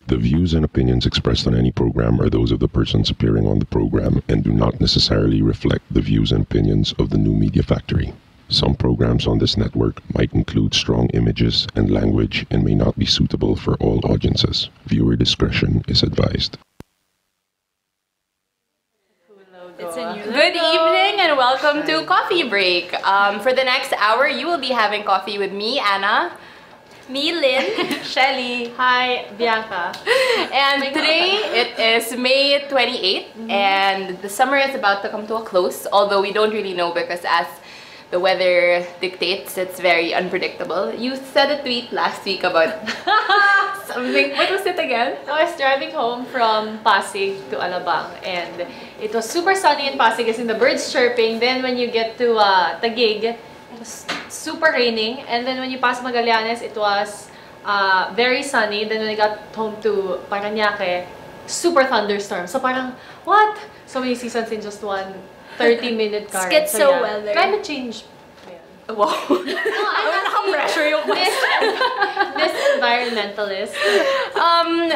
The views and opinions expressed on any program are those of the persons appearing on the program and do not necessarily reflect the views and opinions of the New Media Factory. Some programs on this network might include strong images and language and may not be suitable for all audiences. Viewer discretion is advised. Good evening and welcome to Coffee Break. For the next hour, you will be having coffee with me, Anna. Me, Lynn. Shelly. Hi, Bianca. And today it is May 28th and the summer is about to come to a close, although we don't really know because as the weather dictates, it's very unpredictable. You said a tweet last week about something. What was it again? I was driving home from Pasig to Alabang and it was super sunny in Pasig as in the birds chirping. Then when you get to Taguig, it was super raining. And then when you pass Magallanes, it was very sunny. Then when I got home to Parañaque, super thunderstorm. So parang, what? So many seasons in just one 30-minute car. It's so yeah. Well there. Climate change. Wow. Naka-pressure yung this environmentalist.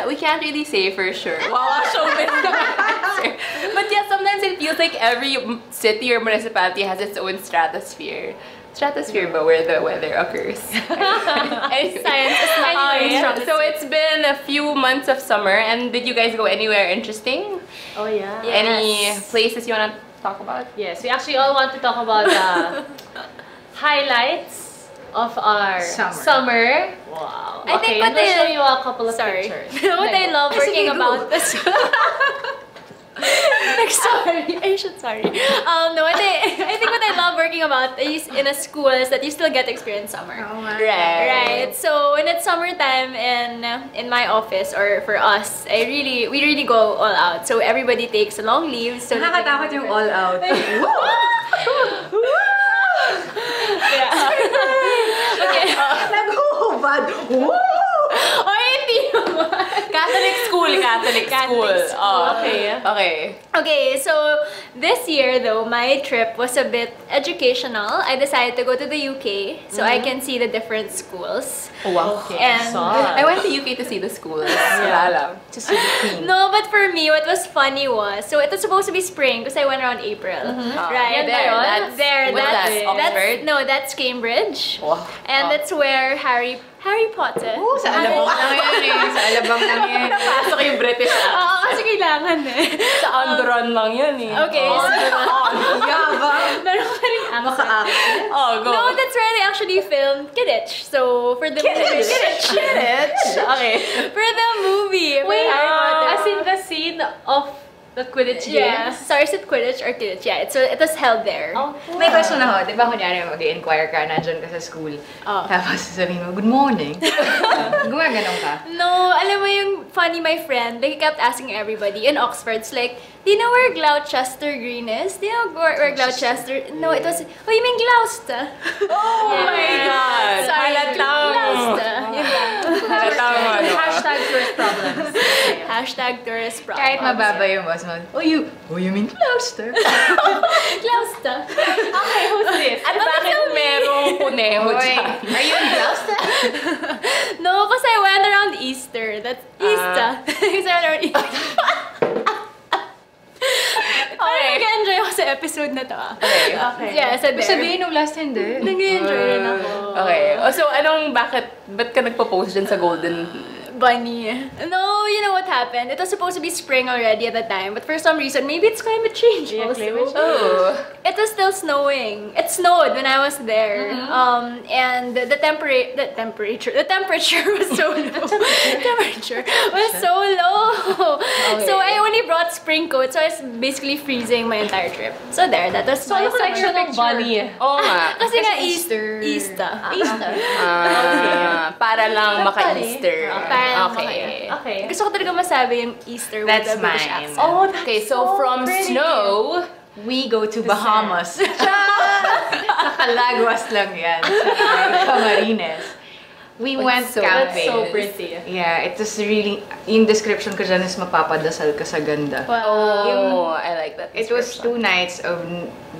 We can't really say for sure. Wow, showbiz the answer. But yeah, sometimes it feels like every city or municipality has its own stratosphere. Stratosphere, but where the weather occurs. Anyway, Science. So it's been a few months of summer, and did you guys go anywhere interesting? Oh yeah. Yes. Any places you wanna talk about? Yes, we actually all want to talk about highlights of our summer. Wow. I think what I'm gonna show you a couple of pictures. What I love working about this. Sorry. No, I think what I love working about is in a school is that you still get to experience summer. Oh, right. So when it's summertime in my office or for us, we really go all out. So everybody takes a long leave. So nakakatakot yung all out. Okay. Nag-uhubad. Or hindi naman. Catholic school. Oh, Okay, so this year though, my trip was a bit educational. I decided to go to the UK so I can see the different schools. Oh, wow. Okay. And I went to UK to see the schools. Yeah. To see the queen. No, but for me, what was funny was, so it was supposed to be spring because I went around April. Right? That's Cambridge. Wow. And that's where Harry Potter. Oh, sa Alabang lang yan eh. Sa Alabang lang yan. Napasok yung British accent. Oo, kasi kailangan eh. Sa Andron lang yan eh. Okay. Yabang. Meron ka rin accent. Oh, go. No, that's where they actually filmed Kidditch. So, for the movie. Kidditch? Okay. For the movie. Wait, Harry Potter. as in the scene of the Quidditch game? Yeah. Sorry, is it Quidditch or Kidditch? Yeah, it was held there. Oh, may question ako. Di ba kunyari mag-i-inquire ka, nandyan ka sa school. Tapos sasabihin mo, good morning. Gumaganon ka? No, alam mo yung funny, my friend, like, he kept asking everybody in Oxford, it's like, do you know where Gloucester Green is? Do you know where Gloucester? No, it was, oh, you mean Gloucester? Oh my God! Sorry, Halatang. Gloucester. Yun lang. Hashtag tourist problems. Hashtag tourist problems. Kahit mababa yung boss mo, oh, you mean Gloucester? Gloucester. Okay, who's this? At bakit merong puneho dyan? Are you in Gloucester? No, because I went around Easter. That's Easter. Because I went around Easter. Parang nag-enjoy ako sa episode na to. Okay. Yeah, so there. Sabihin nung last hindi. Nag-enjoy rin ako. Okay. So, ba't ka nagpo-post dyan sa Golden Bunny? No, you know what happened? It was supposed to be spring already at the time, but for some reason, maybe it's climate change also. Oh. It was still snowing. It snowed when I was there. And the temperature was so low. temperature was so low. Okay. So I only brought spring coat, so I was basically freezing my entire trip. So there, that was my collection of bunny. Oo nga. Kasi nga Easter. Easter. Para lang maka-Easter. Okay. Gusto ko talaga masabi yung Easter with That's the British mine. accent. Oh, okay, so from snow, We go to Bahamas. Sa Calagwas lang yan. Sa Camarines. We went camping. That's so pretty. Yeah, it was really, yung description ko dyan is mapapadasal ka sa ganda. Wow. I like that. It was 2 nights of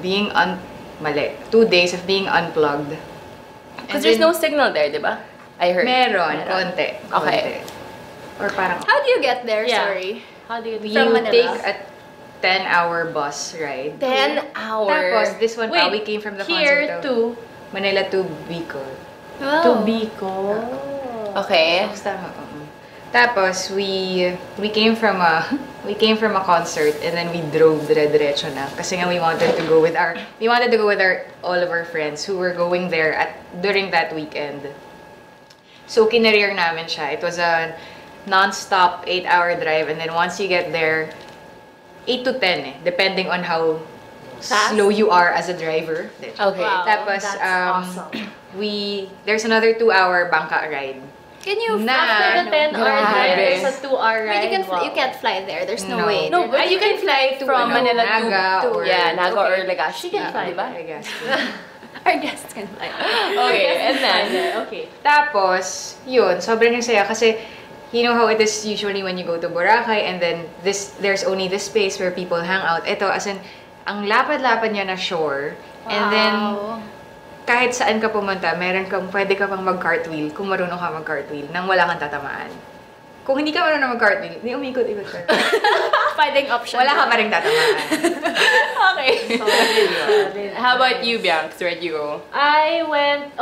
being 2 days of being unplugged. Because there's no signal there, di ba? I heard. Meron, konti. Okay. Or parang, How do you get there? Yeah. Sorry. How do you you From Manila? take a 10-hour bus ride. 10 hours. Tapos, this one pa, Wait, we came from the here concert to Manila to Bicol. to Bicol. Okay. Tama. Tapos we came from a concert and then we drove dire-diretso na kasi nga we wanted to go with all of our friends who were going there during that weekend. So kinareer namin siya. It was a non-stop 8-hour drive and then once you get there 8 to 10 depending on how Fast? slow you are as a driver. Okay. Wow, Tapos that's awesome. there's another 2-hour bangka ride. Can you After the 10-hour drive, Grabe. there's a 2-hour Wait, ride. you can't fly there. There's no No. way. No, but you can fly from Manila Naga to or- Naga or She Legazpi. can fly, diba? I guess. Our guests can fly. Okay, and then Okay. Tapos, yun, sobrang saya kasi you know how it is usually when you go to Boracay and then there's only this space where people hang out. Ito, as in, ang lapad-lapad niya na shore. And then, Wow. kahit saan ka pumunta, pwede ka pang mag-cartwheel kung marunong ka mag-cartwheel nang wala kang tatamaan. Kung hindi ka marunong mag-cartwheel, di umikot-ikot ka. Fighting option. Wala ka pa rin tatamaan. okay. How about you, Bianx? Where'd you go? I went,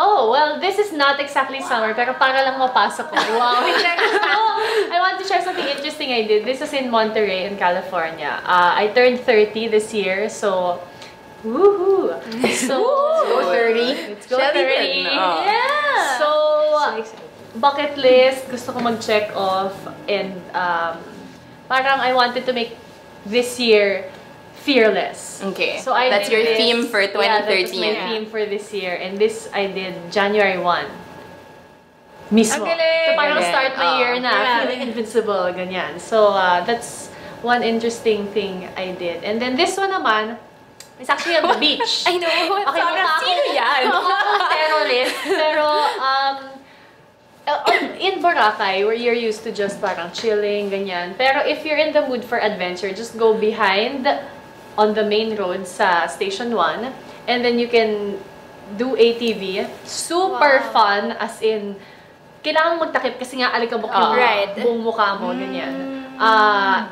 this is not exactly summer, pero para lang mapasok ko. Wow. I want to share something interesting I did. This is in Monterey, in California. I turned 30 this year, so, woohoo! So, Go 30. let's go Shelly 30. din, oh. Yeah! So, bucket list, gusto ko mag-check off, and parang I wanted to make this year fearless. Okay. So I That's did your this- theme for 2013. Yeah, that was my theme for this year. And this I did January 1. Mismo. Ang galing! So parang Galing. start my year na, Yeah. feeling invincible, ganyan. So that's one interesting thing I did. And then this one naman, it's actually on the beach. I know. Okay, mukha Sino yan? akong terrorist. Pero, in Boracay, where you're used to just parang chilling, ganyan. Pero if you're in the mood for adventure, just go behind on the main road sa Station 1. And then you can do ATV. Super Wow. fun, as in, kailangan magtakip kasi nga alikabok yung Right. buong mukha mo, ganyan.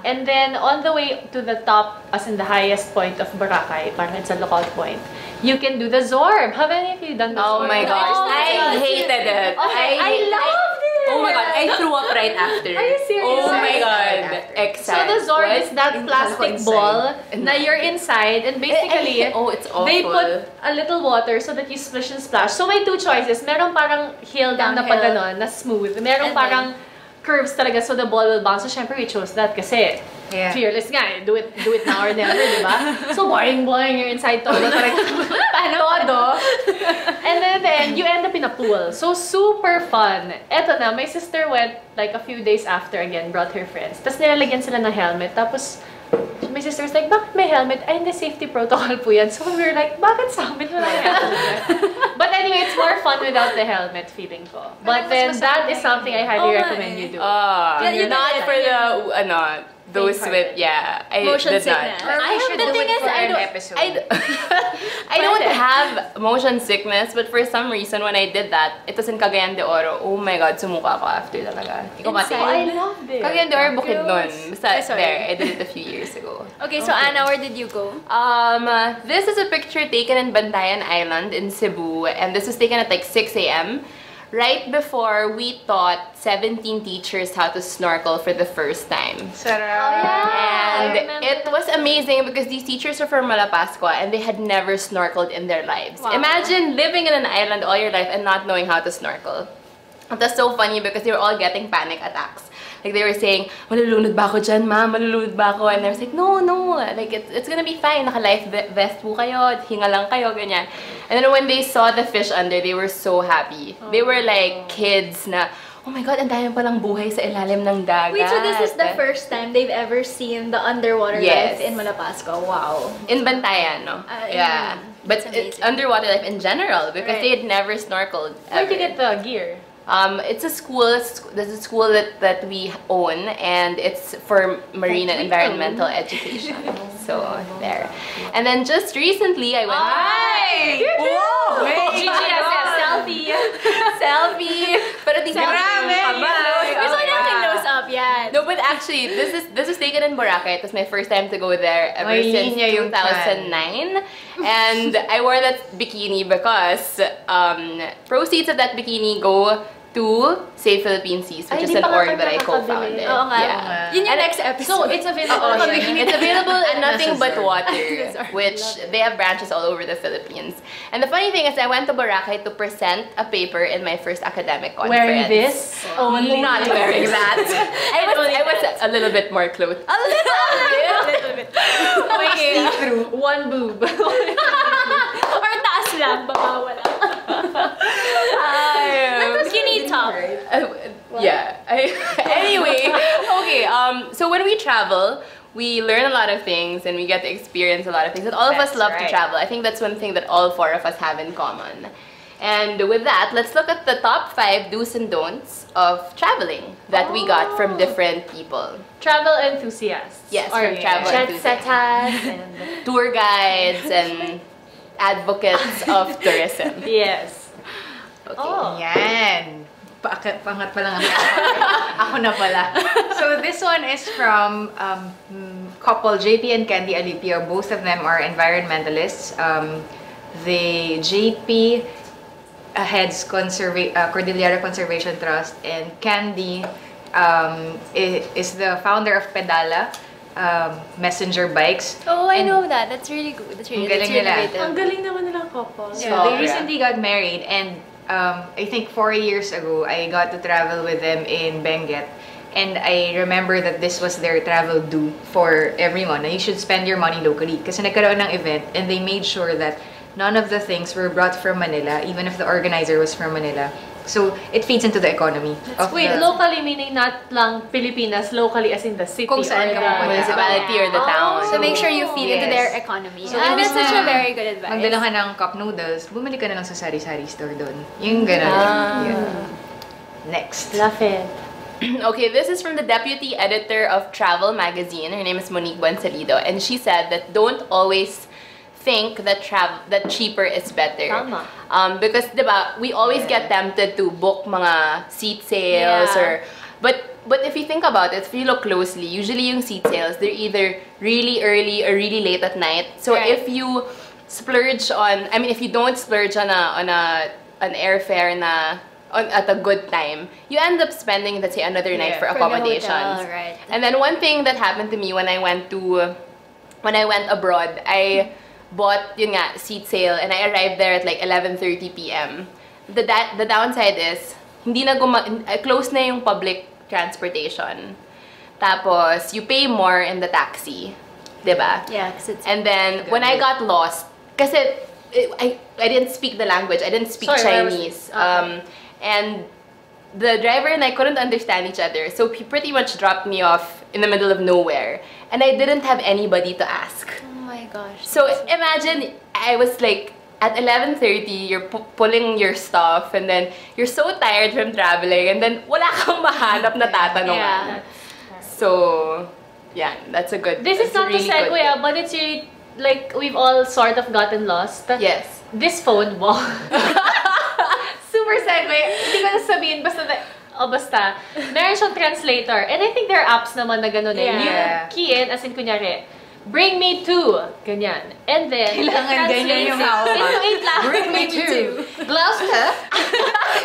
And then, on the way to the top, as in the highest point of Boracay, parang it's a lookout point, you can do the Zorb. Have any of you done the Oh Zorb? my gosh, Oh my I God. hated it. I loved it! Oh my god, I threw up right after. Are you serious? Oh my god. Right after. So the Zorb What? is that plastic inside. ball na you're inside, and basically, Oh, it's awful. they put a little water so that you splish and splash. So may two choices. Meron parang hill down na Downhill. pag ganon, na smooth. Meron And parang curves talaga, so the ball will bounce. So syempre we chose that kasi Yeah. fearless nga eh. Do it now or never, di ba? So boring, you're inside todo. Todo. And then you end up in a pool. So super fun. Eto na, my sister went like a few days after again, brought her friends. Tapos nilalagyan sila ng helmet. Tapos my sister's like, bakit may helmet? Ay, hindi, safety protocol po yan. So we were like, bakit sa amin wala helmet? But anyway, it's more fun without the helmet, feeling ko. But then that is something I highly recommend you do. Yeah, you Not did it. for the, those with, I Motion did not. sickness. Or we should the do thing it is, for I an don't, episode. I don't have motion sickness, but for some reason, when I did that, it was in Cagayan de Oro. Oh my God, sumuka ako after talaga. Hindi ko So mati. I loved it. Cagayan de Oro, Bukidnon. Basta sorry. there, I did it a few years ago. Okay, so Anna, where did you go? This is a picture taken in Bantayan Island in Cebu, and this was taken at like 6 a.m. Right before we taught 17 teachers how to snorkel for the first time. Sarap. And I remember it was amazing because these teachers are from Malapascua and they had never snorkeled in their lives. Wow. Imagine living in an island all your life and not knowing how to snorkel. It was so funny because they were all getting panic attacks. Like they were saying, malulunod ba ako dyan, ma'am? Malulunod ba ako? And I was like, no. Like, it's gonna be fine. Naka-life vest po kayo. Hinga lang kayo, ganyan. And then when they saw the fish under, they were so happy. They were like kids na, oh my God, ang dami palang buhay sa ilalim ng dagat. Wait, so this is the first time they've ever seen the underwater Yes. life in Malapascua. Wow. In Bantayan, no? Yeah. But That's it's amazing. underwater life in general because Right. they had never snorkeled. Where'd you ever. get the gear? It's a school. There's a school that we own, and it's for marine and environmental education. So there. And then just recently, I went. Ay! Wow! Gigi has a selfie. Selfie. Pero di ko Marami! pa ba? Gusto ko natin close up, yeah. No, but actually, this was taken in Boracay. It was my first time to go there ever May since linya yung 2009. And I wore that bikini because proceeds of that bikini go to Save Philippine Seas, which is an org that I co-founded. Oo nga. Yeah. Yun yung next episode. So, it's available. It's available in Nothing But Water, Sorry. which they have branches all over the Philippines. And the funny thing is, I went to Boracay to present a paper in my first academic conference. Wearing this? Only Not wearing that. I was a little bit more clothed. A little bit. Okay. See-through. One boob. Or taas lang, baba wala. Bikini top. Yeah. Anyway, okay. So when we travel, we learn a lot of things and we get to experience a lot of things. And all of us That's love to right. travel. I think that's one thing that all four of us have in common. And with that, let's look at the top 5 do's and don'ts of traveling that we got from different people. Travel enthusiasts. Yes, Or from travel jet enthusiasts. setters and Tour guides and advocates of tourism. yes. Okay. Oh. Yan. Pangat pa lang ako. Ako na pala. So this one is from couple JP and Candy Alipio. Both of them are environmentalists. The JP heads Cordillera Conservation Trust, and Candy is the founder of Pedala messenger bikes. Oh, I And know that. That's really good. That's really, Ang galing nila. innovative. Ang galing naman nilang couple. So Yeah. they recently got married, and I think 4 years ago, I got to travel with them in Benguet. And I remember that this was their travel do for everyone. Na you should spend your money locally. Kasi nagkaroon ng event, and they made sure that none of the things were brought from Manila, even if the organizer was from Manila. So it feeds into the economy. Wait, locally meaning not lang Pilipinas, locally as in the city Kung saan or ka the pupunta. Municipality or the town. So make sure you feed into Yes. their economy. So, That's imbes such na a very good advice. magdala ka ng cup noodles, bumili ka na lang sa sari-sari store doon. Yung gano'n. Yun. Next. Love it. Okay, this is from the deputy editor of Travel magazine. Her name is Monique Buensalido, and she said that don't always think that cheaper is better. Tama. Because diba, we always get tempted to book mga seat sales Yeah. but if you think about it, if you look closely, usually yung seat sales, they're either really early or really late at night. So Right. if you splurge on, I mean, if you don't splurge on an airfare at a good time, you end up spending, let's say, another night for For the accommodations. hotel, right. And then one thing that happened to me when I went abroad, I bought yun nga, seat sale, and I arrived there at like 11:30 p.m. The downside is hindi na close na yung public transportation. Tapos you pay more in the taxi, 'di ba? Yeah, because it's... And then when I got lost, kasi I didn't speak the language. I didn't speak Sorry, where was Chinese. it? Okay. And the driver and I couldn't understand each other. So he pretty much dropped me off in the middle of nowhere. And I didn't have anybody to ask. Oh my gosh. So imagine, I was like, at 11:30, you're pulling your stuff, and then you're so tired from traveling, and then wala kang mahanap na tatanungan. Yeah. So, yeah, that's a good. This is that's a not to really good segue, tip. but it's really, like, we've all sort of gotten lost. Yes. This phone, wow. Super segue. Hindi ko na sabihin, basta, meron siyang translator. And I think there are apps naman na gano'n eh. Yeah. You key in, as in kunyari, bring me to, ganyan. And then, Kailangan ganyan yung hawak. into 8 languages. Bring me to Gloucester.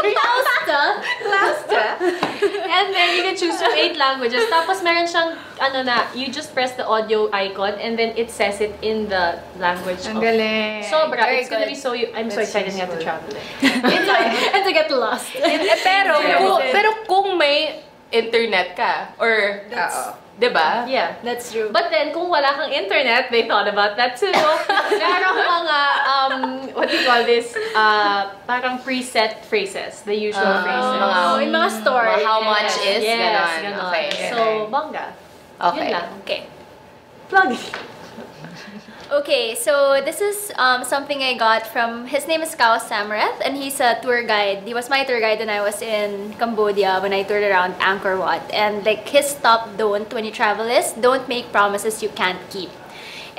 Gloucester. And then, you can choose from 8 languages. Tapos, meron siyang, you just press the audio icon and then it says it in the language Ang of... galing. Sobra. Very It's gonna good. be so... I'm so That's excited na to useful. travel. And to get lost. Pero kung may internet ka, or, diba? Yeah. That's true. But then, kung wala kang internet, they thought about that too. Merong mga, what do you call this? Parang preset phrases. The usual phrases. Yung mga story. How much is, Yes, ganon. ganon. Okay. So, bangga. Okay. Yun lang. Okay. Plug. Okay, so this is something I got from, his name is Kao Samarath, and he's a tour guide. He was my tour guide when I was in Cambodia, when I toured around Angkor Wat. And like his top don't when you travel is, don't make promises you can't keep.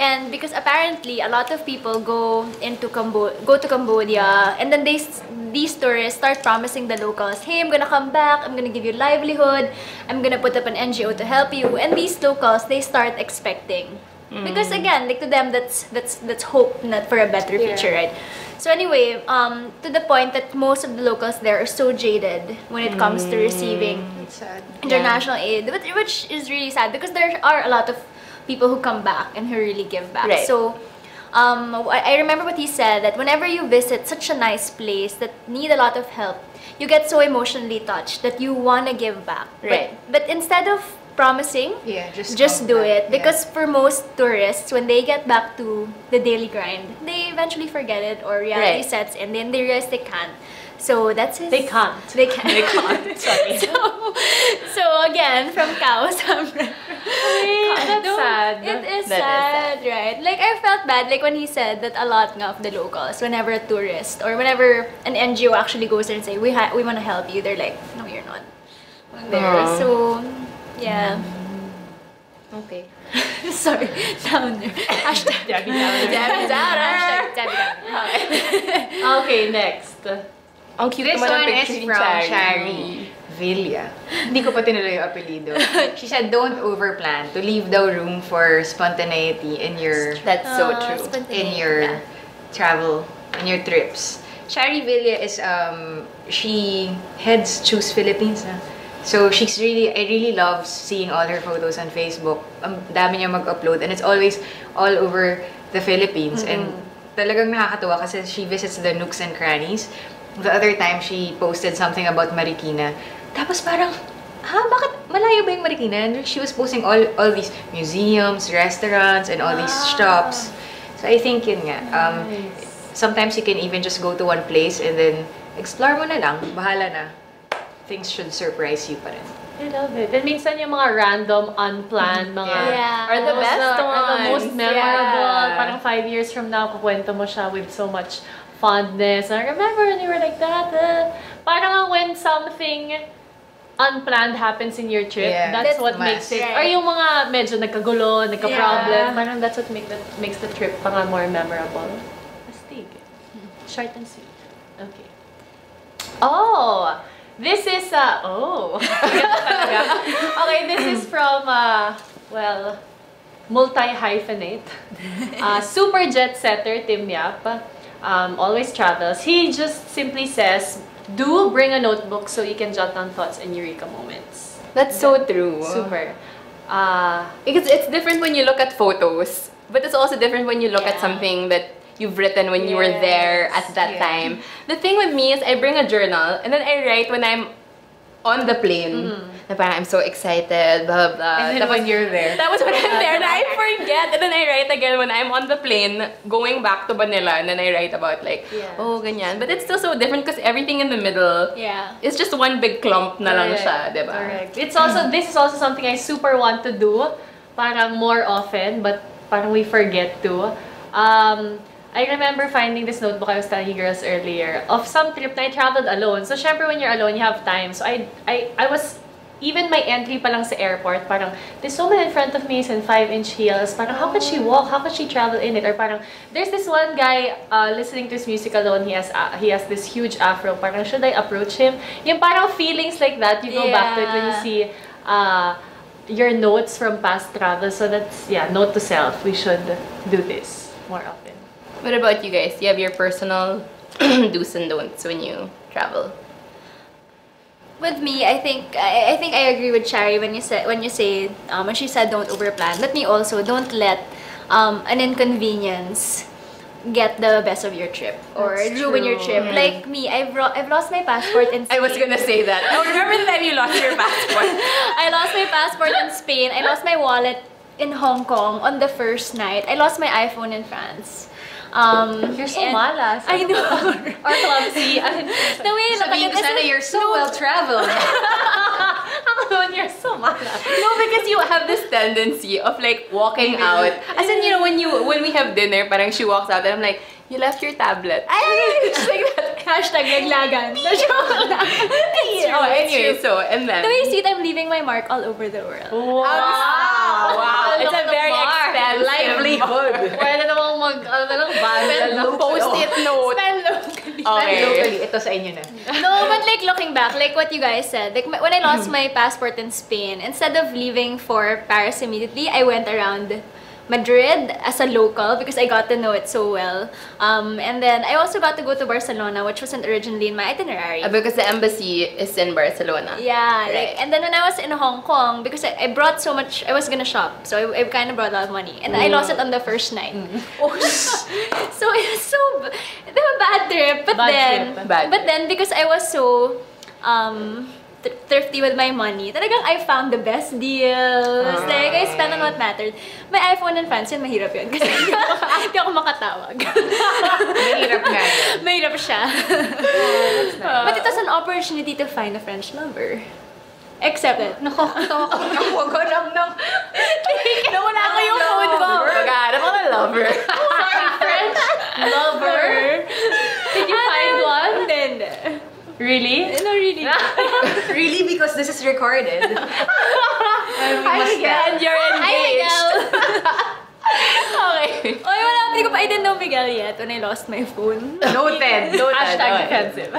And because apparently a lot of people go to Cambodia, and then these tourists start promising the locals, hey, I'm gonna come back, I'm gonna give you livelihood, I'm gonna put up an NGO to help you. And these locals, they start expecting. Because again, like to them, that's hope not for a better future, right? So anyway, to the point that most of the locals there are so jaded when it comes to receiving international aid, which is really sad because there are a lot of people who come back and who really give back. Right. So I remember what he said, that whenever you visit such a nice place that need a lot of help, you get so emotionally touched that you want to give back. Right. But instead of promising, just do it, because for most tourists, when they get back to the daily grind, they eventually forget it, or reality sets in, then they realize they can't. So that's his... They can't. They can't. They can't. Sorry. So again, from cows, That's sad. It is sad, right? Like, I felt bad, like, when he said that a lot of the locals, whenever a tourist or whenever an NGO actually goes there and say, we want to help you, they're like, no, you're not there. So, yeah. Okay. Sorry, downer. Hashtag Debbie Downer. Debbie Downer. Hashtag Debbie Downer. Okay, next. Ang cute This naman ng one is picture ni from Chari. Chari Villa. Hindi ko pa tinuloy yung apelido. She said, don't overplan, to leave the room for spontaneity in your That's so true. in your travel, in your trips. Chari Villa is she heads Choose Philippines. So I really love seeing all her photos on Facebook. Ang dami niya mag-upload, and it's always all over the Philippines. And talagang nakakatuwa kasi she visits the nooks and crannies. The other time, she posted something about Marikina. Tapos parang, bakit malayo ba yung Marikina? And she was posting all these museums, restaurants, and all these shops. So I think yun nga. Sometimes you can even just go to one place and then explore mo na lang, bahala na. Things should surprise you pa rin. I love it. And minsan yung mga random, unplanned, mga Are the best are the most ones. memorable. Yeah. Parang 5 years from now, kukwento mo siya with so much fondness. I remember when you were like that. Parang when something unplanned happens in your trip, that's what makes it. Or yung mga medyo nagkagulo, nagka-problem. Parang that's what makes the trip parang more memorable. Astig. Short and sweet. Okay. Oh! This is, okay, this is from, well, multi-hyphenate. Super jet setter, Tim Yap. Always travels. He just simply says, do bring a notebook so you can jot down thoughts and eureka moments. That's so true. Super. Because it's different when you look at photos, but it's also different when you look at something that you've written when you were there at that time. The thing with me is I bring a journal and then I write when I'm on the plane. Na parang I'm so excited, blah, blah, blah. And then when you're there. That was when I'm there and I forget. And then I write again when I'm on the plane going back to Manila, and then I write about like, oh, ganyan. But it's still so different because everything in the middle is just one big clump na lang siya, diba? Correct. It's also, this is also something I super want to do, parang more often, but parang we forget to. I remember finding this notebook I was telling you girls earlier of some trip na I traveled alone. So, syempre, when you're alone, you have time. So, I was, even my entry pa lang sa airport, parang, this woman in front of me is in 5-inch heels. Parang, how could she walk? How could she travel in it? Or parang, there's this one guy listening to his music alone. He has this huge afro. Parang, should I approach him? Yung parang feelings like that, you go back to it when you see your notes from past travel. So, that's, note to self. We should do this more often. What about you guys? Do you have your personal do's and don'ts when you travel? With me, I think I agree with Chari when she said don't overplan. But me also, don't let an inconvenience get the best of your trip or ruin your trip. Like me, I've lost my passport in Spain. I was gonna say that. I remember the time you lost your passport. I lost my passport in Spain. I lost my wallet in Hong Kong on the first night. I lost my iPhone in France. You're so malas. I know. Or clumsy. The way I look at it is you're so well-traveled. You're so malas. No, because you have this tendency of like walking out. As in, you know, when we have dinner, parang she walks out and I'm like, you left your tablet. Just like that. Hashtag laglagan. Oh, anyway, so, and then... The way you see it, I'm leaving my mark all over the world. Wow! It's a very expensive. livelihood. Pwede namang Post-it note. Spend locally. Okay. Locally, ito sa inyo na. No, but like looking back, like what you guys said, like when I lost my passport in Spain, instead of leaving for Paris immediately, I went around Madrid as a local because I got to know it so well. And then I also got to go to Barcelona, which wasn't originally in my itinerary. Because the embassy is in Barcelona. Yeah, Right. like, and then when I was in Hong Kong, because I brought so much, I was gonna shop, so I kind of brought a lot of money, and I lost it on the first night. So it was so, it was a bad trip, but then because I was so thrifty with my money, talagang I found the best deals. Like, I spent on what mattered. My iPhone in France, yun, mahirap yun. Kasi hindi ako makatawag. Mahirap nga yun. Mahirap siya. But it was an opportunity to find a French lover. Except that, Nakakatawa ko nang nawala ko yung phone ko. Maghanap ako ng lover. Sorry, French lover. Did you find one? Then, Really? no, really. Really? Because this is recorded. Hi, Miguel. You're Hi, engaged. Miguel. Okay. Oy, I didn't know Miguel yet when I lost my phone. Noted. Hashtag defensive.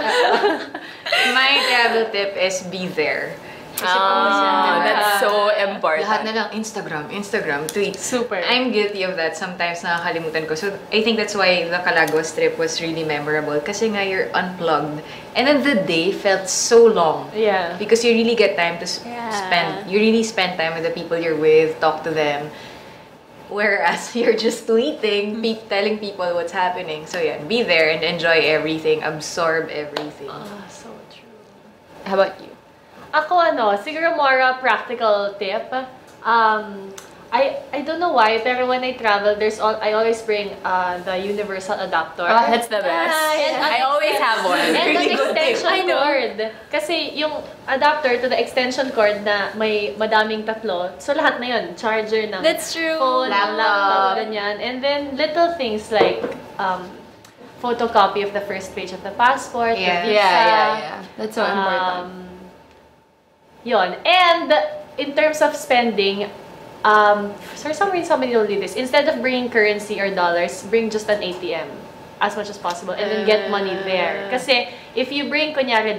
My travel tip is be there. That's so important. Lahat na lang, Instagram, tweet. Super. I'm guilty of that. Sometimes nakakalimutan ko. So, I think that's why the Calagos trip was really memorable. Kasi nga, you're unplugged. And then the day felt so long. Yeah. Because you really get time to Yeah. spend. You really spend time with the people you're with, talk to them. Whereas you're just tweeting, telling people what's happening. So yeah, be there and enjoy everything. Absorb everything. So true. How about you? Ako siguro more a practical tip. I don't know why, pero when I travel, I always bring the universal adapter. Oh, that's the best. Yeah. I always have one. And Really an good tip. extension cord. Kasi yung adapter to the extension cord na may madaming tatlo, so lahat na yun, charger ng That's true. phone, Laptop. laptop, ganyan. And then little things like photocopy of the first page of the passport, the Yeah. visa. Yeah. That's so important. Yun. And in terms of spending, for some reason somebody told me this, instead of bringing currency or dollars, bring just an ATM as much as possible and then get money there. Kasi if you bring kunyari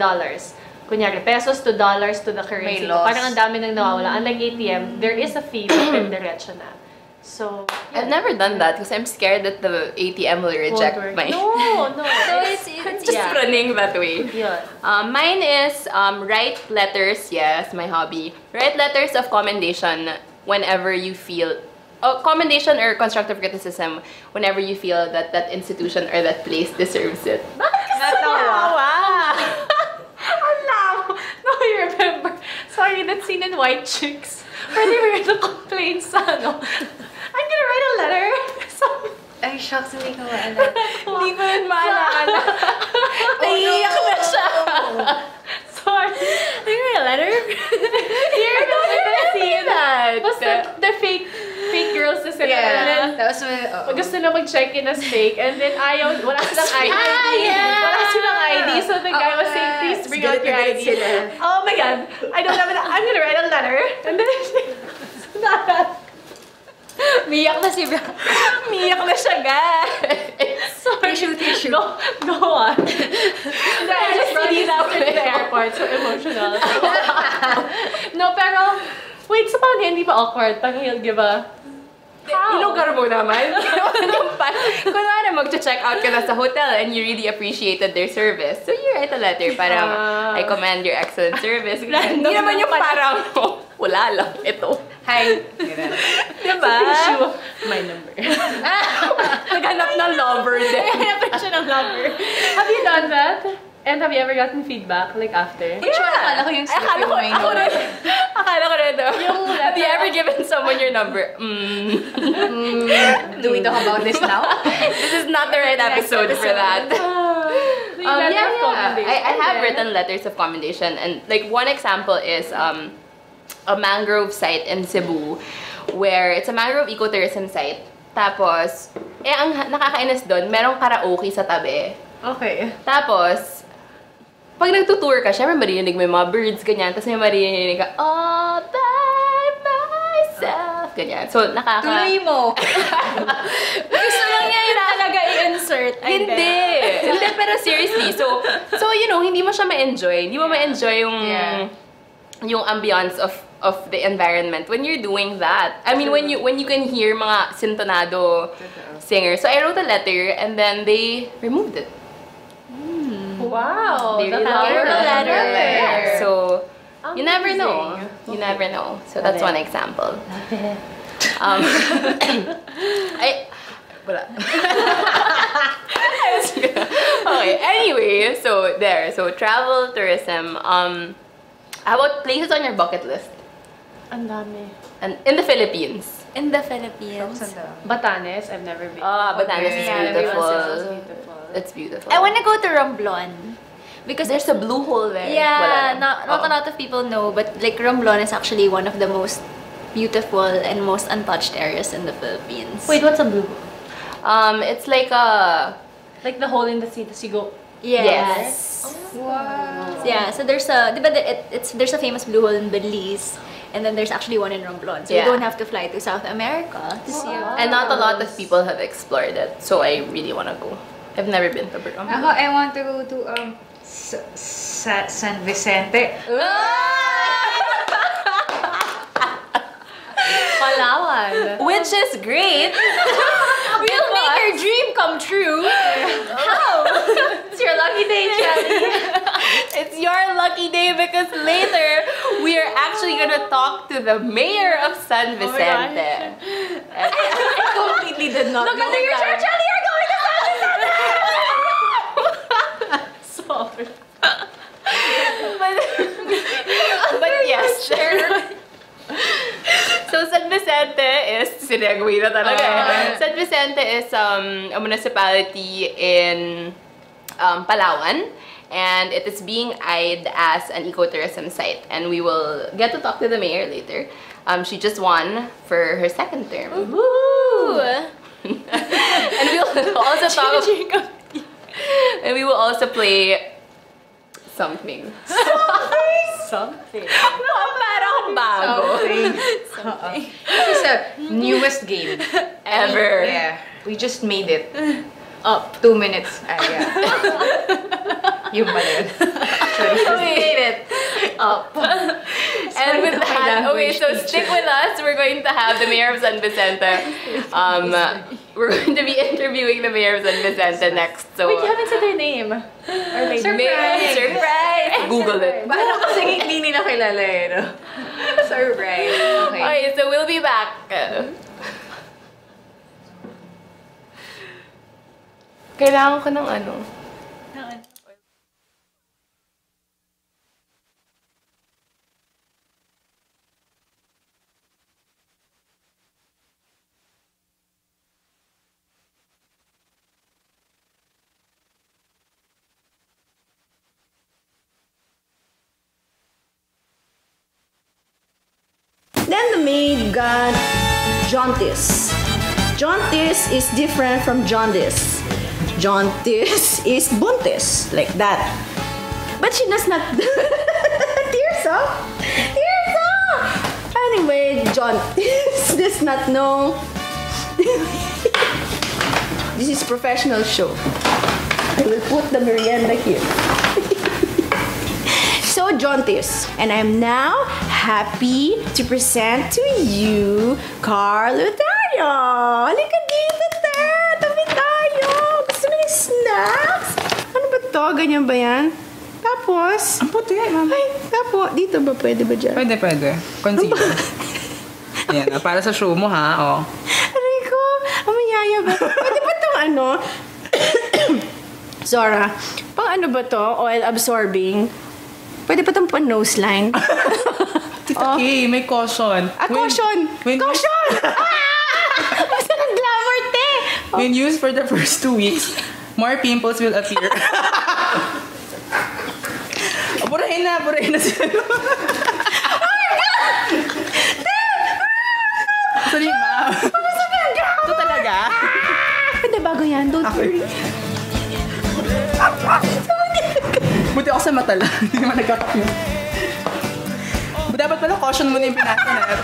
pesos to dollars to the currency, May loss. parang ang dami nang nawawala. Unlike ATM, there is a fee but then diretso na. So, I've never done that because I'm scared that the ATM will reject won't work. my... No. So it's Just yeah. running that way. Yun. Mine is write letters. Yes, my hobby. Write letters of commendation whenever you feel commendation or constructive criticism whenever you feel that that institution or that place deserves it. Natawa. Alam! No, I remember. Sorry, that scene in White Chicks where they were gonna complain sa I'm gonna write a letter. So, Ay, shucks, hindi ko maalala. Hindi ko yun maalala. Naiiyak na siya. sorry. Are you write a letter? You're not gonna see that. Basta the fake girls na sila. Yeah. And then, That was my... gusto na mag-check-in as fake, and then wala silang ID. Wala silang ID, so the guy was saying, please bring out your ID. Oh my God, I don't have an, I'm gonna write a letter. And then, Miyak na si Bea. Umiyak na siya, guys. sorry. Tissue. Go on. I just brought it after the airport, so emotional. No, pero, wait, so paano hindi ba awkward? Parang he'll give a... Ilugar mo naman. Kunwari mag-check out ka na sa hotel and you really appreciated their service. So you write a letter parang, I commend your excellent service. Hindi naman yung parang, wala lang, ito. Hi. Diba? Tissue. My number. Naghanap ng lover din. Hanap siya ng lover. Have you done that? And have you ever gotten feedback, like, after? Akala ko yung Akala ko, slip ako yung rin. Akala ko rin. Have you ever given someone your number? Do we talk about this now? This is not the right episode for that. Yeah. I have written letters of commendation, and like one example is a mangrove site in Cebu, where it's a mangrove ecotourism site. Tapos, ang nakakainis doon, merong karaoke sa tabi. Okay. Tapos, pag nagtutour ka, syempre marinig mo yung mga birds, ganyan. Tapos may marinig ka, all by myself. ganyan. So, Tuloy mo! Gusto lang niya yung talaga i-insert. Hindi! Hindi, pero seriously. So, you know, hindi mo siya ma-enjoy. Hindi mo ma-enjoy yung ambiance of the environment when you're doing that. I mean, when you can hear mga sintonado singers. So, I wrote a letter and then they removed it. Wow! They The really power of removed the it. letter. So, you never know. Amazing. You never know. So, that's one example. Wala. Okay, anyway, so there. So, travel, tourism. How about places on your bucket list? Ang dami. And in the Philippines. In the Philippines. Batanes, I've never been. Batanes is Yeah, beautiful. It's beautiful. It's beautiful. I want to go to Romblon. Because There's a blue hole there. yeah, Wala. not a lot of people know, but like Romblon is actually one of the most beautiful and most untouched areas in the Philippines. Wait, what's a blue hole? It's like a... Like the hole in the sea, you go. Yes. Wow. Yeah, so there's a famous blue hole in Belize, and then there's actually one in Romblon. So Yeah. you don't have to fly to South America to see it. And not a lot of people have explored it, so I really want to go. I've never been to Romblon. Ako, I want to go to San Vicente. Palawan. Which is great. We'll make your dream come true. How? It's your lucky day, Shelly. It's your lucky day because later we are actually gonna talk to the mayor of San Vicente. I completely did not Look know under your that. chair, Charlie. You're going to San Vicente. Sorry. But yes. So San Vicente is sinagway na talaga. San Vicente is a municipality in Palawan, and it is being eyed as an ecotourism site, and we will get to talk to the mayor later. She just won for her second term. Woo! And we'll also talk and we will also play something. Something. Parang bago. Something. This is the newest game Ever. Yeah, we just made it. Up. 2 minutes. Yeah. Yung pala yun. We made it up. And with that, okay, so stick with us. We're going to have the mayor of San Vicente. We're going to be interviewing the mayor of San Vicente next. So Wait, you haven't said her name. Or like, Surprise! Surprise! Google it. Paano kasi hindi nila kilala eh, no? Surprise. Okay. Okay, so we'll be back. Kailangan ko ng ano. Then the maid got jaundice. Jaundice is different from jaundice. Jaundice is buntis, like that. But she does not. Tears up! Tears up! Anyway, jaundice does not know. This is professional show. I will put the merienda here. So, jaundice. And I'm now happy to present to you Carl Lutario. Halika dito, te. Tabi tayo. Gusto mo yung snacks? Ano ba to? Ganyan ba yan? Tapos? Ang puti, ma'am. Ay, tapos. Dito ba? Pwede ba dyan? Pwede, pwede. Concealer. Ayan, para sa show mo, ha? Oh. Aray ko. Amayaya ba? Pwede ba itong ano? Zora, pang ano ba to? Oil absorbing? Pwede pa itong pan nose line? Okay, may caution. Caution! Caution! Basta ng glamour, te! When used for the first 2 weeks, more pimples will appear. Burahin na sila. Sorry, ma'am. Ito talaga. Pwede bago yan, don't worry. Buti ako sa mata lang. Hindi naman nagkakapyo. Dapat pala caution mo na yung pinasa natin.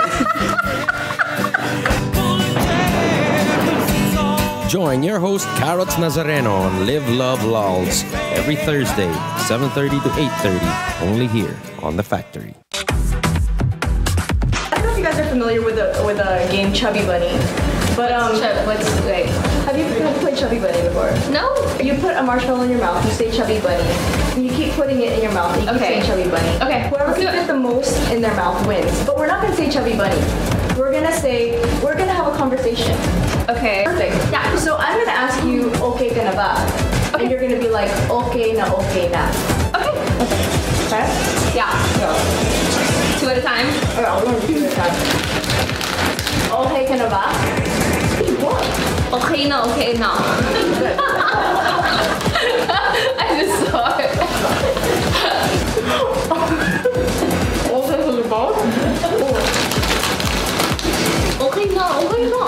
Join your host Carrots Nazareno on Live Love Lols every Thursday, 7:30 to 8:30, only here on The Factory. I don't know if you guys are familiar with the game Chubby Bunny, but Wait. have you played Chubby Bunny before? No? You put a marshmallow in your mouth, you say Chubby Bunny, and you keep putting it in your mouth, and you keep Okay. saying Chubby Bunny. Okay. Whoever can fit the most in their mouth wins. But we're not gonna say Chubby Bunny. We're gonna have a conversation. Okay. Perfect. Yeah. So I'm gonna ask you, okay ka na ba? And you're gonna be like, okay na, okay na. Okay. Okay? Yeah. Go. 2 at a time. Alright, I'll learn to do this time. Okay ka na ba? What? Okay na, okay na. I'm sorry. Okay ka na ba? Okay na, okay na.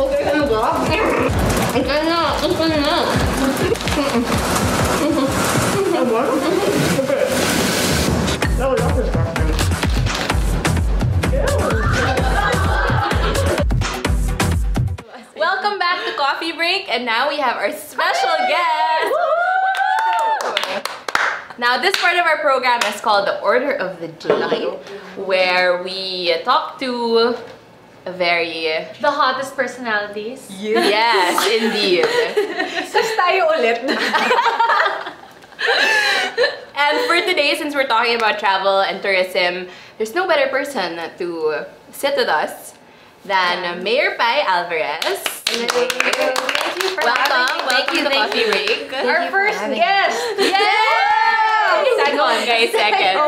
Okay ka na ba? Okay na, okay na. Okay. That was disgusting. Welcome back to Coffee Break, and now we have our special guest. Now, this part of our program is called the Order of the Day, where we talk to a very... The hottest personalities. Yes, indeed. Sus tayo ulit. And for today, since we're talking about travel and tourism, there's no better person to sit with us than Mayor Pie Alvarez. Thank you for Welcome to the Coffee Break. Our first guest. Yay! Second, guys, second.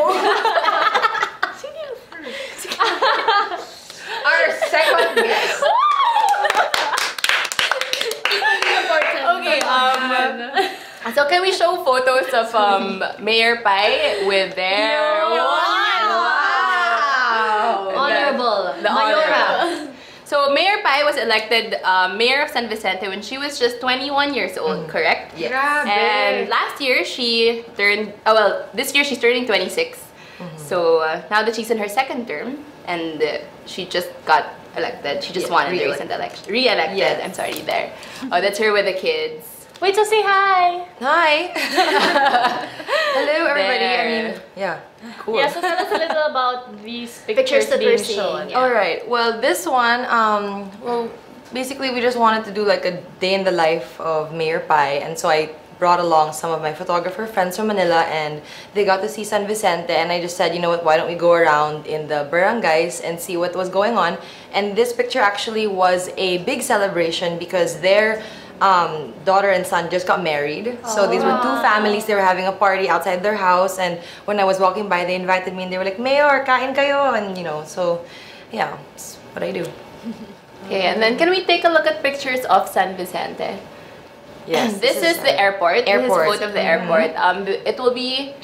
Our second guest. Okay, so can we show photos of Mayor Pie with their Honorable. the honor. So Mayor Pie was elected mayor of San Vicente when she was just 21 years old, correct? Yes. And last year she turned, this year she's turning 26. So now that she's in her second term and she just got elected, she just won in the recent election. Re-elected, Yes. I'm sorry, there. Oh, that's her with the kids. Wait, so say hi. Hi. Hello, everybody. There. I mean, yeah. Cool. Yeah, so tell us a little about these Pictures pictures that being we're seeing, shown. yeah. All right. Well, this one, well, basically we just wanted to do like a day in the life of Mayor Pie, and so I brought along some of my photographer friends from Manila, and they got to see San Vicente, and I just said, you know what, why don't we go around in the barangays and see what was going on. And this picture actually was a big celebration because their daughter and son just got married. So these were two families. They were having a party outside their house, and when I was walking by, they invited me and they were like, Mayor, kain kayo, and you know, so yeah, that's what I do. Okay, and then can we take a look at pictures of San Vicente? Yes, This is the airport. This is airport. a photo of the airport. It will be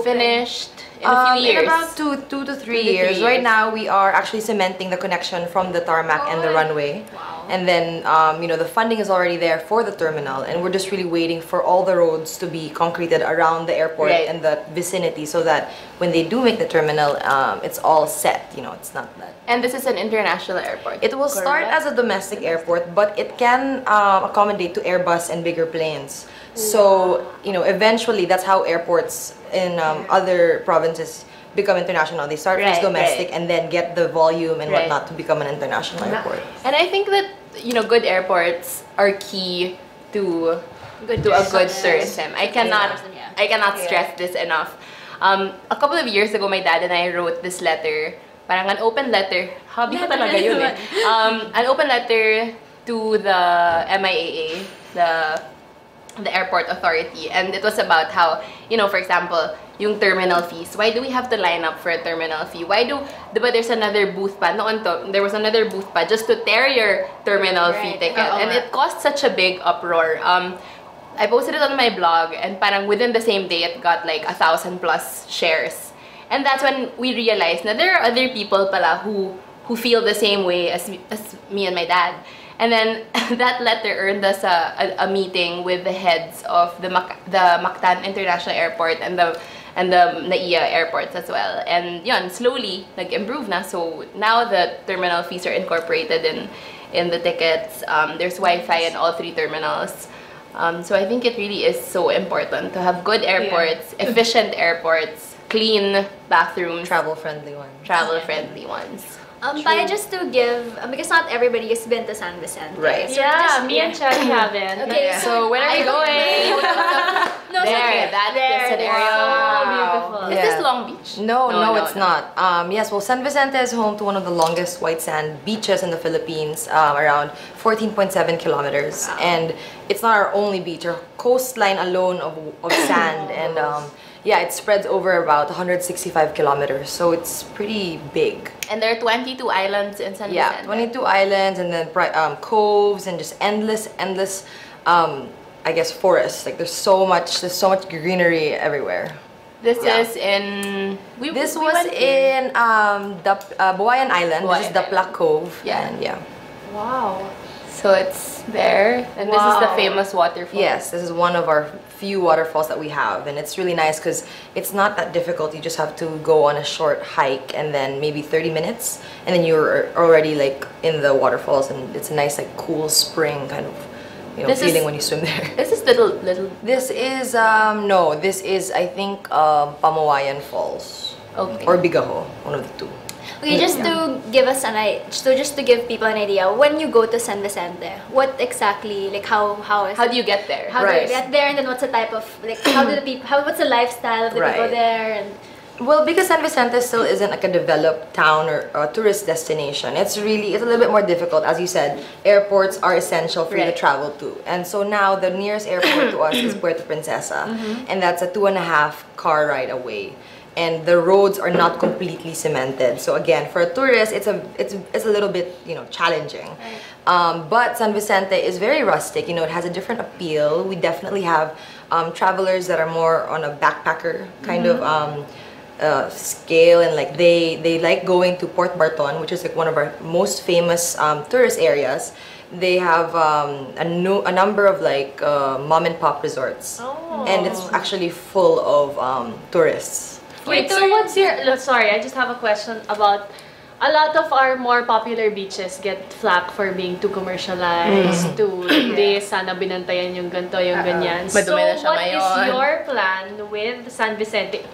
finished in a few years. In about two to three 2 to 3 years. Right years. now, we are actually cementing the connection from the tarmac and the runway. Wow. And then, you know, the funding is already there for the terminal, and we're just really waiting for all the roads to be concreted around the airport Right. and the vicinity, so that when they do make the terminal, it's all set. You know, it's not that. And this is an international airport. It will start as a domestic airport, but it can accommodate to Airbus and bigger planes. So, you know, eventually that's how airports in other provinces become international. They start as Right, domestic right. and then get the volume and Right. whatnot to become an international airport. And I think that, you know, good airports are key to a good tourism. I cannot stress this enough. A couple of years ago, my dad and I wrote this letter, parang an open letter. Hobby ko talaga yun eh. An open letter to the MIAA, the airport authority, and it was about how, you know, for example, yung terminal fees. Why do we have to line up for a terminal fee? Why diba there's another booth pa? Noon to, there was another booth pa just to tear your terminal fee ticket. And it caused such a big uproar. I posted it on my blog, and parang within the same day, it got like 1,000+ shares. And that's when we realized that there are other people pala who feel the same way as me and my dad. And then that letter earned us a meeting with the heads of the Mactan International Airport and and the NAIA airports as well. And yun, slowly nag-improve na. So now the terminal fees are incorporated in the tickets. There's Wi-Fi in all 3 terminals. So I think it really is so important to have good airports, efficient airports, clean bathrooms, Travel-friendly ones. travel-friendly ones. Pie, just to give, because not everybody has been to San Vicente. Right. So Yeah, just- me and Chad haven't. Okay, So when are we going? No, so There, that's an area. So beautiful. Is Yeah. this Long Beach? No, it's not. Yes, well, San Vicente is home to one of the longest white sand beaches in the Philippines, around 14.7 kilometers. And it's not our only beach. Our coastline alone of sand, and yeah, it spreads over about 165 kilometers, so it's pretty big. And there are 22 islands in San Yeah, Vicente. 22 islands, and then coves, and just endless, I guess, forests. Like there's so much greenery everywhere. This Yeah. is in... This we was went here. in Buayan Island, which is Buayan the Island. Plak Cove. Yeah. And yeah. Wow. So it's there. And this is the Wow. famous waterfall. Yes, this is one of our few waterfalls that we have, and it's really nice because it's not that difficult. You just have to go on a short hike, and then maybe 30 minutes, and then you're already like in the waterfalls, and it's a nice like cool spring kind of This is- feeling when you swim there. This is little... This is no, this is I think Pamawayan Falls Okay. or Bigaho, one of the two. Okay, just to give us just to give people an idea, when you go to San Vicente, what exactly, like how is How do you get there? how do Right. you get there, and then what's the type of, like, how do the people, what's the lifestyle of the people Right. there, and Well, because San Vicente still isn't like a developed town or a tourist destination, it's a little bit more difficult. As you said, airports are essential for you to Right. travel to. And so now the nearest airport to us is Puerto Princesa, and that's a 2.5 car ride away. And the roads are not completely cemented. So again, for a tourist, it's a little bit, challenging. But San Vicente is very rustic. It has a different appeal. We definitely have travelers that are more on a backpacker kind of scale, and like they like going to Port Barton, which is like one of our most famous tourist areas. They have a number of like mom and pop resorts, and it's actually full of tourists. Wait, so what's your... Sorry, I just have a question about... A lot of our more popular beaches get flack for being too commercialized, too this, sana binantayan yung ganito, yung ganyan. So, Madumi na siya what is ngayon. your plan with San Vicente?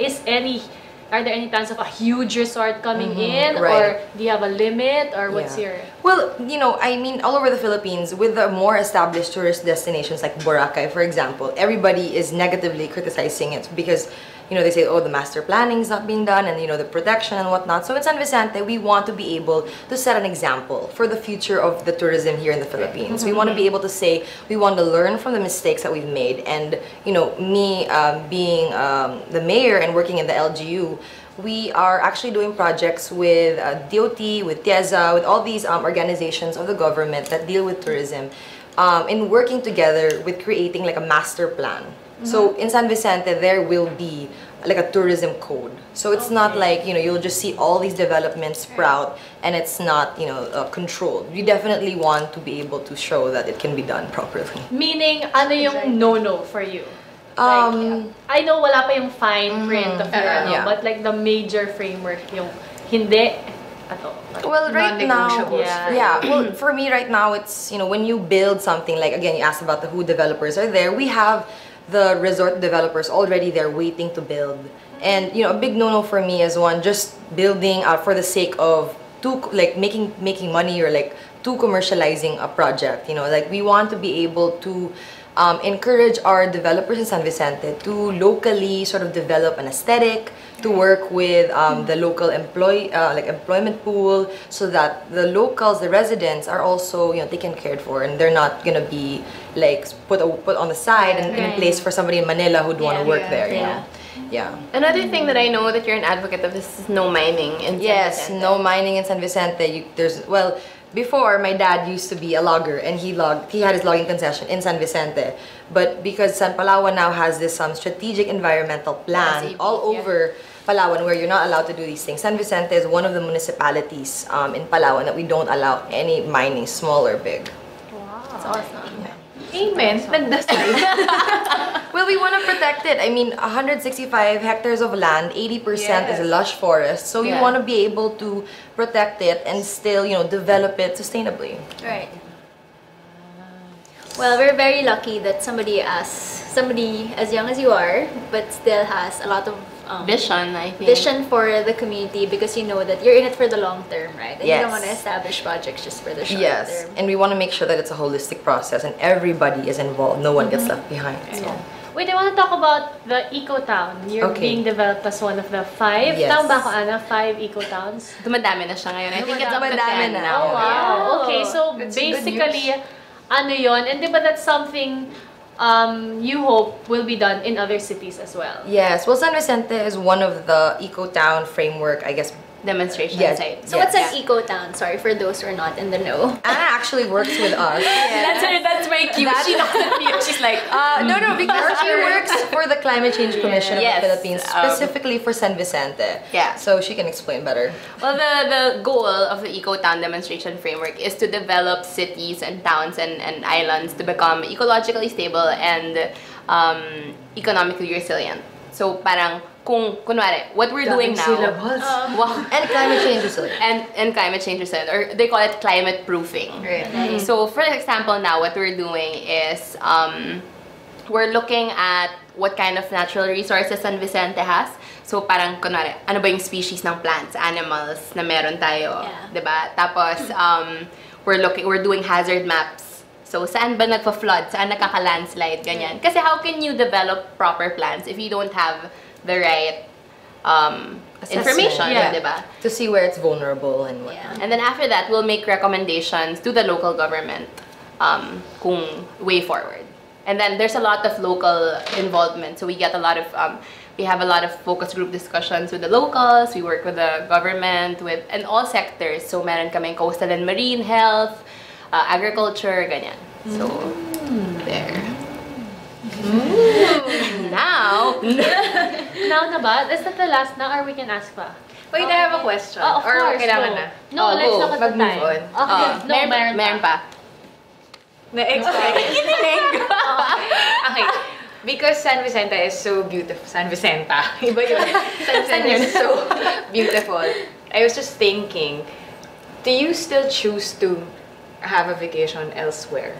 Are there any plans of a huge resort coming in? right. Or do you have a limit? Or what's Yeah. your... Well, I mean, all over the Philippines, with the more established tourist destinations like Boracay, for example, everybody is negatively criticizing it because, they say, oh, the master planning is not being done, and, the protection and whatnot. So in San Vicente, we want to be able to set an example for the future of the tourism here in the Philippines. We want to be able to say, we want to learn from the mistakes that we've made. And, me being the mayor and working in the LGU, we are actually doing projects with DOT, with TIEZA, with all these organizations of the government that deal with tourism, in working together with creating like a master plan. So in San Vicente, there will be like a tourism code. So it's not like, you'll just see all these developments sprout and it's not, controlled. We definitely want to be able to show that it can be done properly. Meaning, ano yung no-no for you? Like, I know wala pa yung fine print of your yeah. but like the major framework, yung hindi, ato. Well, right now, Non-negotiables. Yeah. well, for me right now, it's, when you build something, like, again, you asked about who developers are there, we have the resort developers already there waiting to build. And, a big no-no for me is one, just building for the sake of making money, or like too commercializing a project. Like, we want to be able to encourage our developers in San Vicente to locally sort of develop an aesthetic, to work with the local employment pool, so that the locals, the residents, are also taken cared for, and they're not gonna be like put on the side and in a place for somebody in Manila who'd want to work there. You know? Yeah. Another thing that I know that you're an advocate of is no mining in San Yes, Vicente. no mining in San Vicente. Before, my dad used to be a logger, and he had his logging concession in San Vicente. But because San Palawan now has this strategic environmental plan all over Palawan, where you're not allowed to do these things. San Vicente is one of the municipalities in Palawan that we don't allow any mining, small or big. That's awesome. Amen. Nagdasal. Well, we want to protect it. I mean, 165 hectares of land, 80% is lush forest. So we want to be able to protect it and still, develop it sustainably. Right. Well, we're very lucky that somebody as young as you are, but still has a lot of Vision, I think. vision for the community, because you know that you're in it for the long term, right? And you Yes. don't want to establish projects just for the short Yes, term. and we want to make sure that it's a holistic process and everybody is involved. No one gets left behind. So. Wait, I want to talk about the Eco Town. You're Okay. being developed as one of the 5. Yes. Tama ba ako, Ana? 5 Eco Towns? Dumadami na siya ngayon. I think it's up to Dumadami 10 na. now. Oh, wow. Okay, so That's good basically, ano yon? And di ba that's something you hope will be done in other cities as well? Yes, well, San Vicente is one of the eco-town framework, I guess. Demonstration Yes. site. So what's an eco town? Sorry for those who are not in the know. Anna actually works with us. That's my cue. She looked at me and she's like, No, because she works for the Climate Change Commission of Yes, the Philippines, specifically for San Vicente. Yeah. So she can explain better. Well, the goal of the Eco-Town Demonstration Framework is to develop cities and towns and islands to become ecologically stable and economically resilient. So parang kunwari, what we're doing now, And climate change resilient. and climate change resilient, or they call it climate proofing. Right. So for example now, what we're doing is we're looking at what kind of natural resources San Vicente has. So parang kunwari, ano ba yung species ng plants, animals na meron tayo, Yeah. 'di ba? Tapos we're doing hazard maps. So saan ba nagfa-flood, saan nakaka-landslide, ganyan. Kasi how can you develop proper plans if you don't have the right information, Yeah. 'di ba? To see where it's vulnerable and what. Yeah. And then after that, we'll make recommendations to the local government kung way forward. And then there's a lot of local involvement. So we get a lot of we have a lot of focus group discussions with the locals. We work with the government and all sectors. So meron kaming coastal and marine health, agriculture, ganyan. So there. Now Now na ba? Is that the last na or we can ask pa? Wait, I have a question. Oh, of Or course. kailangan go. na? No, Oh, let's go. look at the Mag-move time. on. Okay. No, meron pa. Na-expect. Okay. Because San Vicente is so beautiful. San Vicente. Iba yun. San Vicente is so beautiful. I was just thinking, do you still choose to have a vacation elsewhere?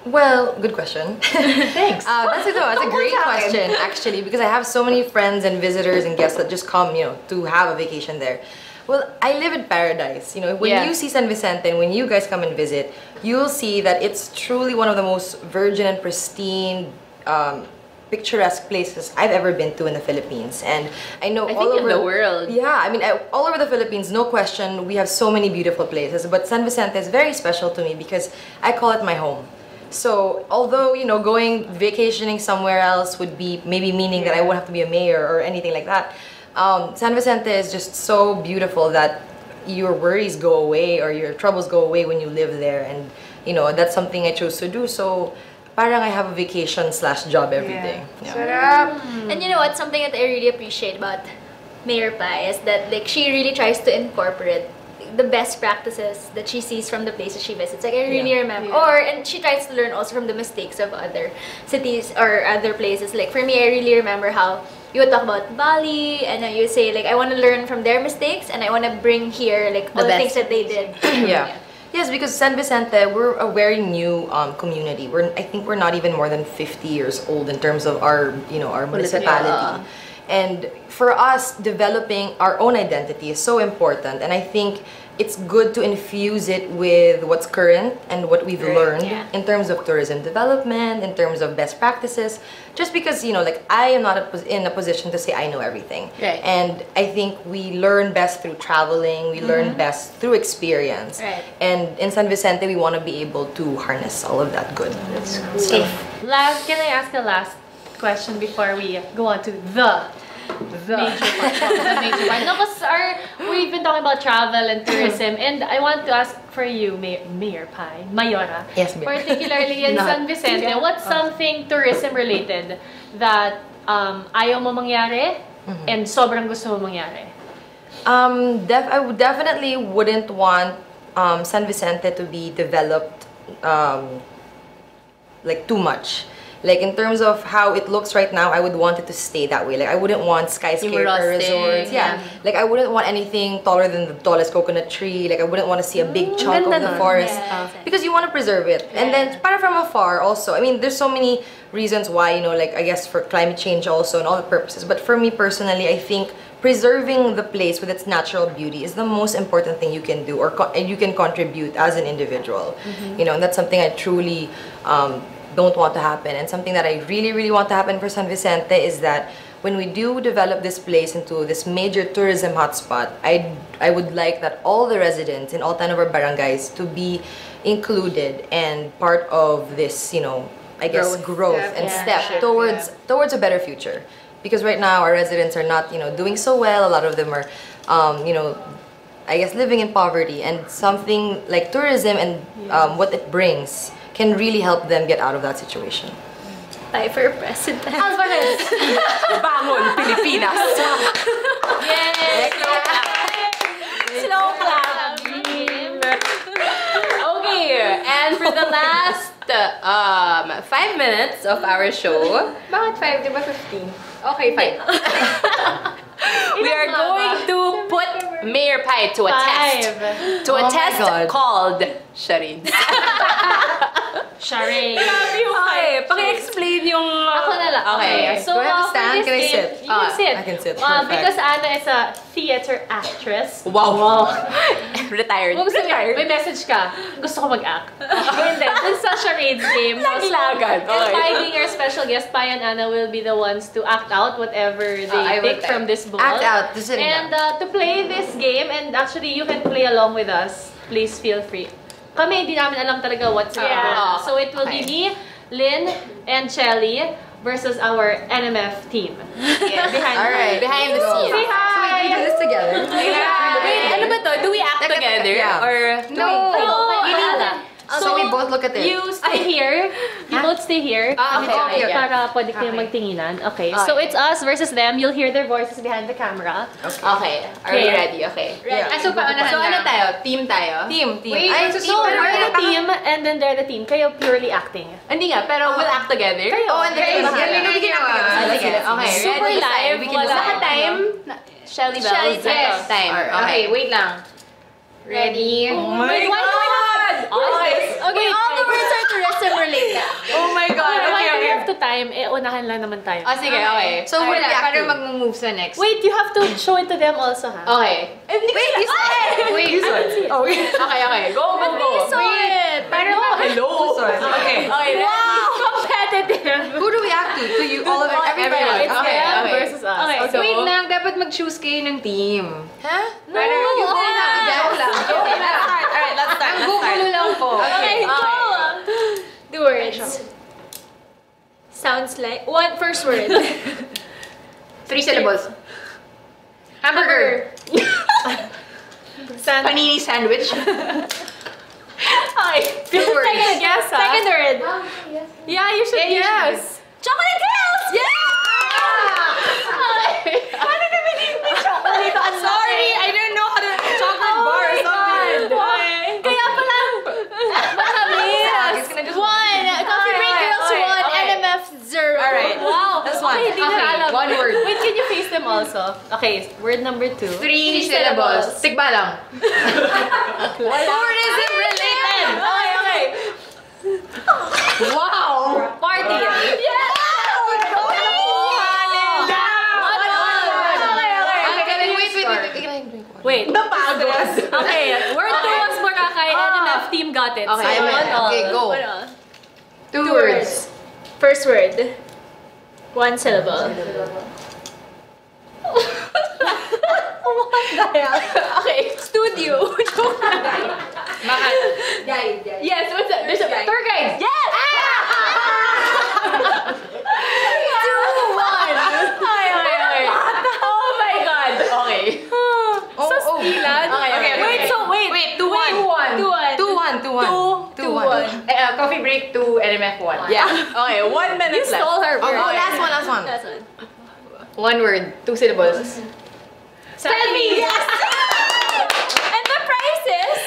Well, good question. Thanks. That's a great question, actually, because I have so many friends and visitors and guests that just come, to have a vacation there. Well, I live in paradise. When Yeah. you see San Vicente and when you guys come and visit, you'll see that it's truly one of the most virgin and pristine, picturesque places I've ever been to in the Philippines. And I know I all think over in the world. Yeah, I mean, all over the Philippines, no question, we have so many beautiful places. But San Vicente is very special to me because I call it my home. So, although, going vacationing somewhere else would be maybe meaning that I won't have to be a mayor or anything like that, San Vicente is just so beautiful that your worries go away or your troubles go away when you live there. And, that's something I chose to do. So, parang I have a vacation/job every day. Yeah. Sarap. And you know what? Something that I really appreciate about Mayor Pie is that she really tries to incorporate the best practices that she sees from the places she visits. Like I really remember, and she tries to learn also from the mistakes of other cities or other places. Like for me, I really remember how you would talk about Bali, and you say like I want to learn from their mistakes, and I want to bring here like all the things that they did. Yeah. Yes, because San Vicente, we're a very new community. I think we're not even more than 50 years old in terms of our municipality. And for us, developing our own identity is so important. And I think it's good to infuse it with what's current and what we've learned in terms of tourism development, in terms of best practices. Just because, I am not in a position to say I know everything. Right. And I think we learn best through traveling. We learn best through experience. Right. And in San Vicente, we want to be able to harness all of that good. That's cool. Can I ask a last question before we go on to the major part? The major part. No, because we've been talking about travel and tourism, and I want to ask for you, Mayor Pie, Mayora. Yes, Mayor. Particularly in San Vicente, what's something tourism related that ayaw mo mangyari and sobrang gusto mo mangyari? I definitely wouldn't want San Vicente to be developed like too much. Like in terms of how it looks right now, I would want it to stay that way. Like I wouldn't want skyscraper resorts. Yeah. Like I wouldn't want anything taller than the tallest coconut tree. Like I wouldn't want to see a big chunk of the forest. Because you want to preserve it. And then para from afar also. I mean, there's so many reasons why, you know, like I guess for climate change also and all the purposes. But for me personally, I think preserving the place with its natural beauty is the most important thing you can do or you can contribute as an individual. You know, and that's something I truly don't want to happen. And something that I really, really want to happen for San Vicente is that when we do develop this place into this major tourism hotspot, I would like that all the residents in all 10 of our barangays to be included and part of this, you know, I guess growth and step towards a better future. Because right now our residents are not, you know, doing so well. A lot of them are, you know, I guess living in poverty, and something like tourism and what it brings can really help them get out of that situation. Tayo for president. Alvarez! Bangon, Pilipinas! Yes! Slow clap! Okay, and for the last 5 minutes of our show, Bakit 5? Diba 15? Okay, 5. we are going to put Mayor Pie to a test. To a test called charades. Charade. Okay, paki-explain yung... Ako na lang. Okay. So, do I have to for stand? this Can I game, sit? You can sit. I can sit. Perfect. Because Anna is a theater actress. Wow. Retired. Kung gusto mo, may message ka, gusto ko mag-act. And then, dun sa charades game, Naglagan. inviting our special guest, Pie and Anna will be the ones to act out whatever they pick from this bowl. Act out. Just sitting And down. to play this game, and actually you can play along with us, please feel free. Kami, hindi namin alam talaga what's going on. So it will be me, Lynn, and Shelly versus our NMF team. Behind the scenes. Say hi! So we do this together. Wait, ano ba to? Do we act together? Yeah. Or... So we both look at it. You stay here. You both stay here. Okay. Para pwede kayo magtinginan. Okay. So it's us versus them. You'll hear their voices behind the camera. Okay. Are we ready? Okay. Yeah. So ano tayo? Team tayo? Team. Wait, so we're the team and then they're the team. Kayo purely acting. Hindi nga, pero we'll act together. Oh, and then Okay, Super ready? live. We can decide. Time? Shelly Bells. Yes. Time. Okay, wait lang. Ready? Oh my God! Okay, all the words are tourism related. Oh my God! Why do we have to time? Unahan lang naman tayo. Sige, okay. So we're Para reacting. mag-move sa next. Wait, you have to show it to them also, ha? Okay. Wait, you said! Wait, you said. Okay. Go. Wait, Para Hello. Okay. wow! Competitive! Who do we act to? To you, all of it, everybody. It's Okay, them okay. versus us. Okay, So, Wait lang, dapat mag-choose kayo ng team. Huh? Para You both have to go lang. Okay, let's start. Alright, let's start. Ang gugulo lang po. okay, go! The words. Sounds like... First word. 3 syllables. Hamburger. Panini sandwich. Okay. Two words. Second guess, ha? Second word. Yeah, you should Yeah, you guess. Chocolate Hills! Paano naman hindi chocolate? Sorry, I didn't know how to chocolate bar or something. Kaya pala, matamis. One. Coffee Break Girls 1. NMF 0. Alright. Wow. That's one. Okay, di na Okay, alam. one word. Wait, can you face them also? Okay, word number 2. 3 syllables. Tikbalang. Tourism related. Okay. Wow! Party. Yeah! Wait. Napagod. Okay, word 2 was Boracay. NMF team got it. Okay, So, one all. Okay, go. One all. 2 words. First word. 1 syllable. Okay, studio. Guide. Yes, what's that? There's a tour guide. Yes! Okay. Oh my God. Okay. So stilan. Okay. Wait, 2-1. 2-1. Coffee break 2, LMF 1. Yeah. Okay, 1 minute You left. stole her word. Oh, last one. Last one. 1 word, 2 syllables. Selfie! Yes! And the prices?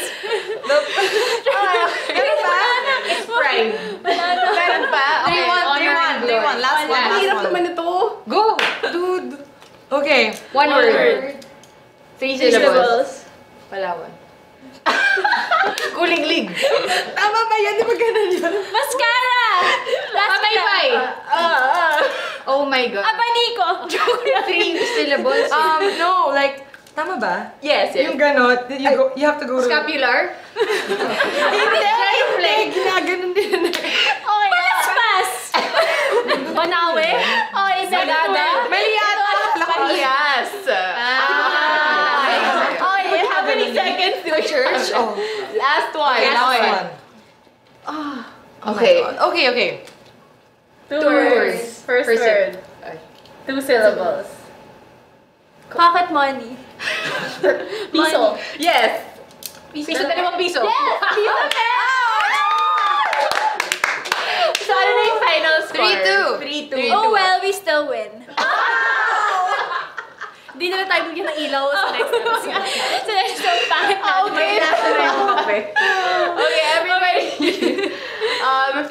It's prime. Banana One word. 3 syllables. Palawan. Kuling-lig. Tama ba yan? Di ba ganun yun? Mascara! Papaypay. Oh my God. Abanico! 3 syllables. No, like, tama ba? Yes, yes. Yung ganon, you have to go to... Scapular. Hindi, ginaganon din. Oh, Paspas! Manawe? Oh, Isagada? Mali yata. Yes. Oh, how many seconds to church? Oh, Last one. last one. Okay. Okay. 2 words. First word. 2 syllables. Pocket money. Piso. Yes. Piso, 2 piso. Yes! Piso So, ano na yung final score? 3-2. Oh well, we still win. Di na tayo bigyan ng ilaw sa next episode. So next episode, Okay. Okay, everybody.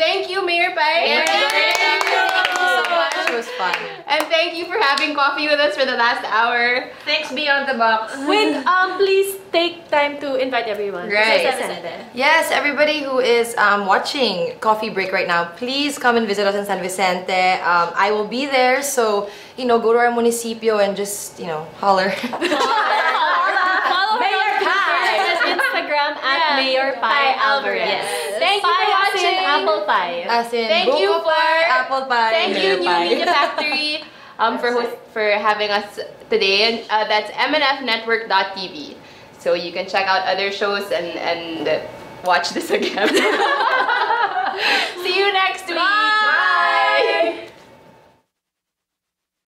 Thank you, Mayor Pai. Thank you so much. It was fun. And thank you for having coffee with us for the last hour. Thanks Beyond the Box. Wait, please take time to invite everyone. Right. Sa Vicente. Yes, everybody who is watching Coffee Break right now, please come and visit us in San Vicente. I will be there, so, go to our municipio and just, holler. Follow Mayor Pie. Instagram at Mayor Pie Alvarez. Yes. Thank you for watching. Apple pie. As in, Thank you buko pie, apple pie, Thank you, mayo New pie. Media Factory, for having us today. And that's mnfnetwork.tv. So you can check out other shows and watch this again. See you next week.